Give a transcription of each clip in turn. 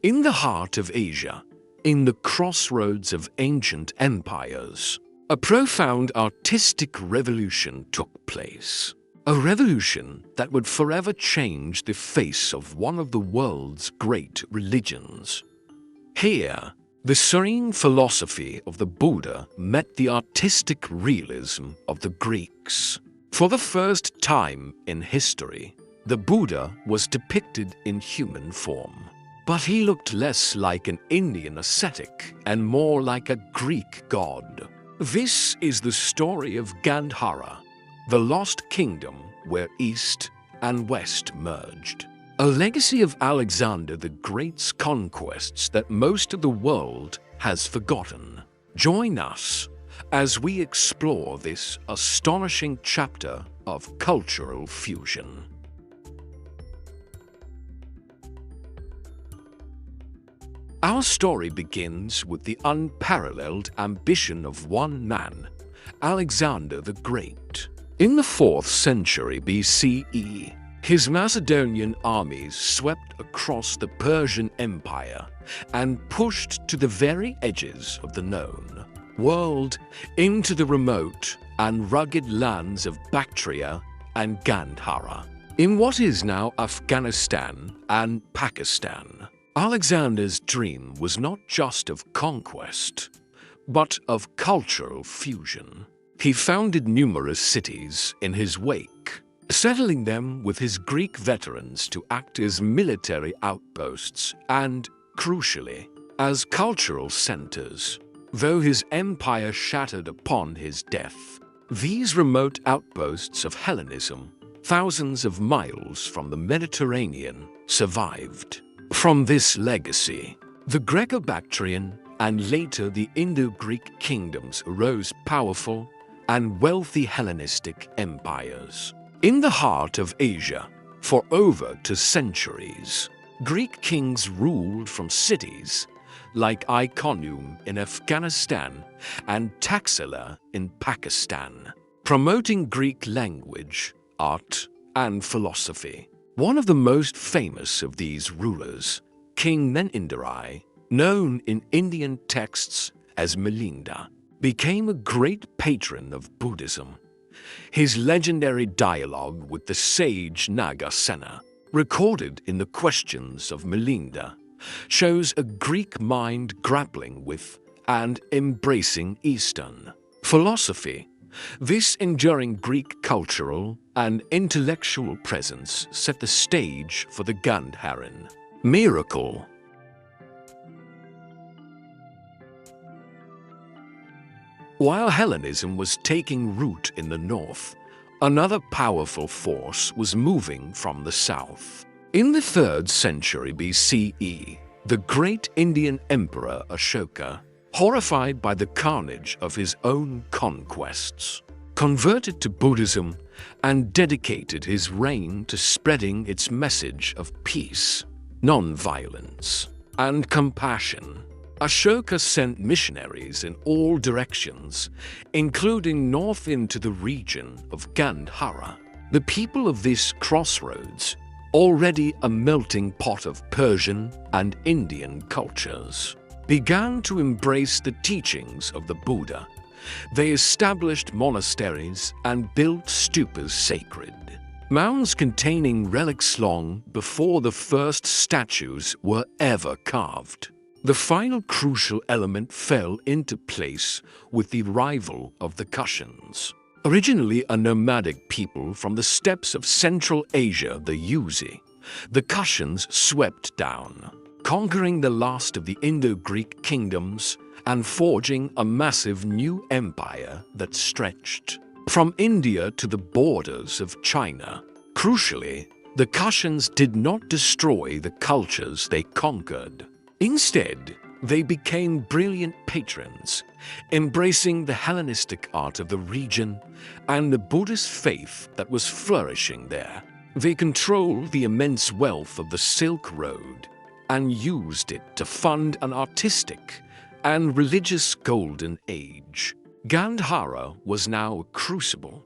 In the heart of Asia, in the crossroads of ancient empires, a profound artistic revolution took place. A revolution that would forever change the face of one of the world's great religions. Here, the serene philosophy of the Buddha met the artistic realism of the Greeks. For the first time in history, the Buddha was depicted in human form. But he looked less like an Indian ascetic and more like a Greek god. This is the story of Gandhara, the lost kingdom where East and West merged. A legacy of Alexander the Great's conquests that most of the world has forgotten. Join us as we explore this astonishing chapter of cultural fusion. Our story begins with the unparalleled ambition of one man, Alexander the Great. In the 4th century BCE, his Macedonian armies swept across the Persian Empire and pushed to the very edges of the known world into the remote and rugged lands of Bactria and Gandhara, in what is now Afghanistan and Pakistan. Alexander's dream was not just of conquest, but of cultural fusion. He founded numerous cities in his wake, settling them with his Greek veterans to act as military outposts and, crucially, as cultural centers. Though his empire shattered upon his death, these remote outposts of Hellenism, thousands of miles from the Mediterranean, survived. From this legacy, the Greco-Bactrian and later the Indo-Greek kingdoms arose powerful and wealthy Hellenistic empires. In the heart of Asia, for over 2 centuries, Greek kings ruled from cities like Iconium in Afghanistan and Taxila in Pakistan, promoting Greek language, art, and philosophy. One of the most famous of these rulers, King Menindari, known in Indian texts as Milinda, became a great patron of Buddhism. His legendary dialogue with the sage Nagasena, recorded in the Questions of Milinda, shows a Greek mind grappling with and embracing Eastern philosophy. This enduring Greek cultural and intellectual presence set the stage for the Gandharan miracle. While Hellenism was taking root in the north, another powerful force was moving from the south. In the 3rd century BCE, the great Indian emperor Ashoka, horrified by the carnage of his own conquests, converted to Buddhism and dedicated his reign to spreading its message of peace, non-violence, and compassion. Ashoka sent missionaries in all directions, including north into the region of Gandhara. The people of this crossroads, already a melting pot of Persian and Indian cultures, began to embrace the teachings of the Buddha. They established monasteries and built stupas sacred, mounds containing relics long before the first statues were ever carved. The final crucial element fell into place with the arrival of the Kushans. Originally a nomadic people from the steppes of Central Asia, the Yuezhi, the Kushans swept down, conquering the last of the Indo-Greek kingdoms and forging a massive new empire that stretched from India to the borders of China. Crucially, the Kushans did not destroy the cultures they conquered. Instead, they became brilliant patrons, embracing the Hellenistic art of the region and the Buddhist faith that was flourishing there. They controlled the immense wealth of the Silk Road and used it to fund an artistic and religious golden age. Gandhara was now a crucible,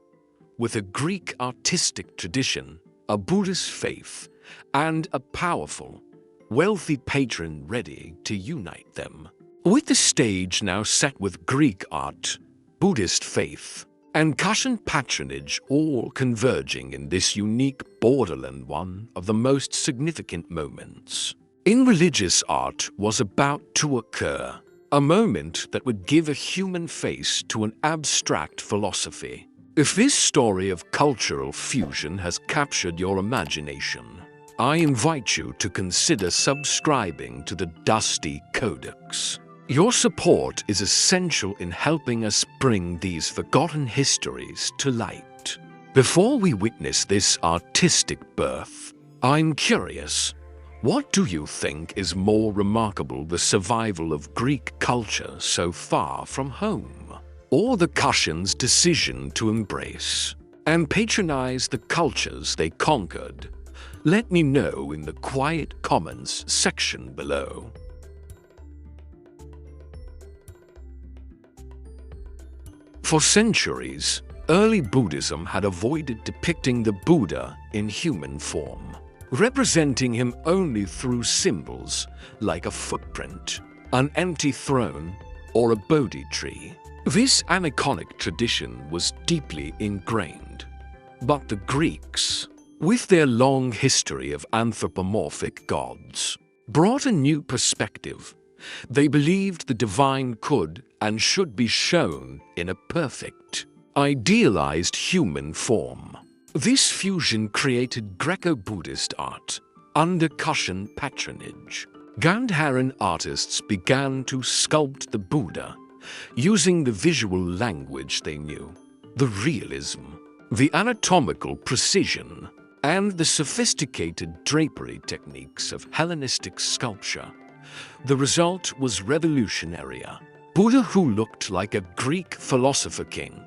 with a Greek artistic tradition, a Buddhist faith, and a powerful, wealthy patron ready to unite them. With the stage now set with Greek art, Buddhist faith, and Kushan patronage all converging in this unique borderland, one of the most significant moments in religious art was about to occur, a moment that would give a human face to an abstract philosophy. If this story of cultural fusion has captured your imagination, I invite you to consider subscribing to the Dusty Codex. Your support is essential in helping us bring these forgotten histories to light. Before we witness this artistic birth, I'm curious, what do you think is more remarkable, the survival of Greek culture so far from home, or the Kushans' decision to embrace and patronize the cultures they conquered? Let me know in the quiet comments section below. For centuries, early Buddhism had avoided depicting the Buddha in human form, representing him only through symbols like a footprint, an empty throne, or a Bodhi tree. This aniconic tradition was deeply ingrained. But the Greeks, with their long history of anthropomorphic gods, brought a new perspective. They believed the divine could and should be shown in a perfect, idealized human form. This fusion created Greco-Buddhist art under Kushan patronage. Gandharan artists began to sculpt the Buddha using the visual language they knew, the realism, the anatomical precision, and the sophisticated drapery techniques of Hellenistic sculpture. The result was revolutionary. A Buddha who looked like a Greek philosopher king,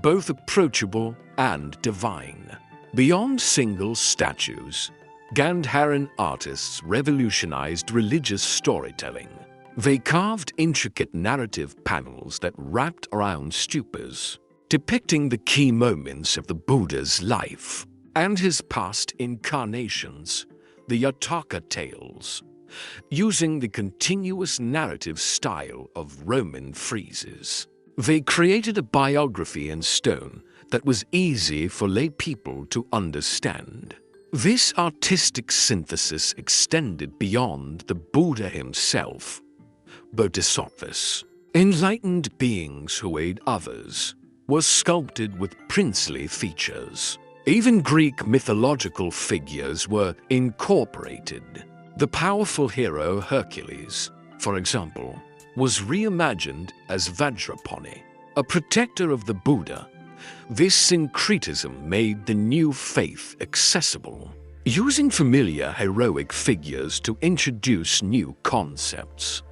both approachable and divine. Beyond single statues, Gandharan artists revolutionized religious storytelling. They carved intricate narrative panels that wrapped around stupas, depicting the key moments of the Buddha's life and his past incarnations, the Yataka tales, using the continuous narrative style of Roman friezes. They created a biography in stone that was easy for lay people to understand. This artistic synthesis extended beyond the Buddha himself. Bodhisattvas, enlightened beings who aid others, were sculpted with princely features. Even Greek mythological figures were incorporated. The powerful hero Hercules, for example, was reimagined as Vajrapani, a protector of the Buddha. This syncretism made the new faith accessible, using familiar heroic figures to introduce new concepts.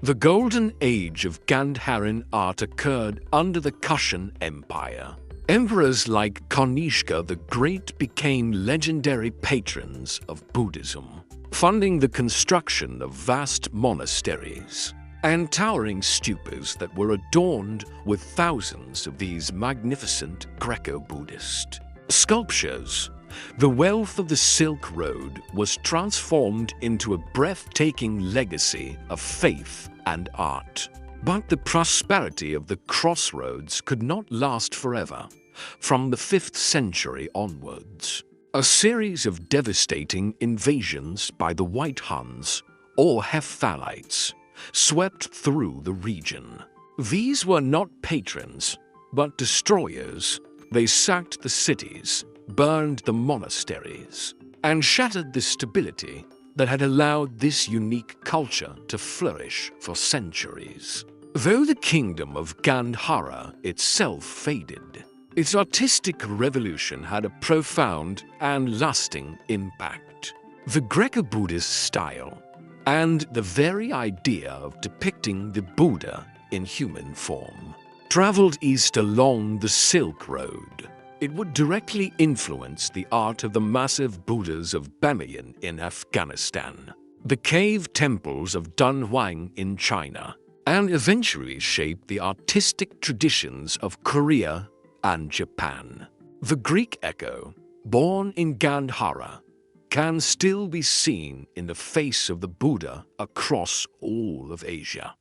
The golden age of Gandharan art occurred under the Kushan Empire. Emperors like Kanishka the Great became legendary patrons of Buddhism, funding the construction of vast monasteries and towering stupas that were adorned with thousands of these magnificent Greco-Buddhist sculptures. The wealth of the Silk Road was transformed into a breathtaking legacy of faith and art. But the prosperity of the crossroads could not last forever. From the 5th century onwards, a series of devastating invasions by the White Huns, or Hephthalites, swept through the region. These were not patrons, but destroyers. They sacked the cities, burned the monasteries, and shattered the stability that had allowed this unique culture to flourish for centuries. Though the kingdom of Gandhara itself faded, its artistic revolution had a profound and lasting impact. The Greco-Buddhist style, and the very idea of depicting the Buddha in human form, traveled east along the Silk Road. It would directly influence the art of the massive Buddhas of Bamiyan in Afghanistan, the cave temples of Dunhuang in China, and eventually shape the artistic traditions of Korea and Japan. The Greek echo, born in Gandhara, can still be seen in the face of the Buddha across all of Asia.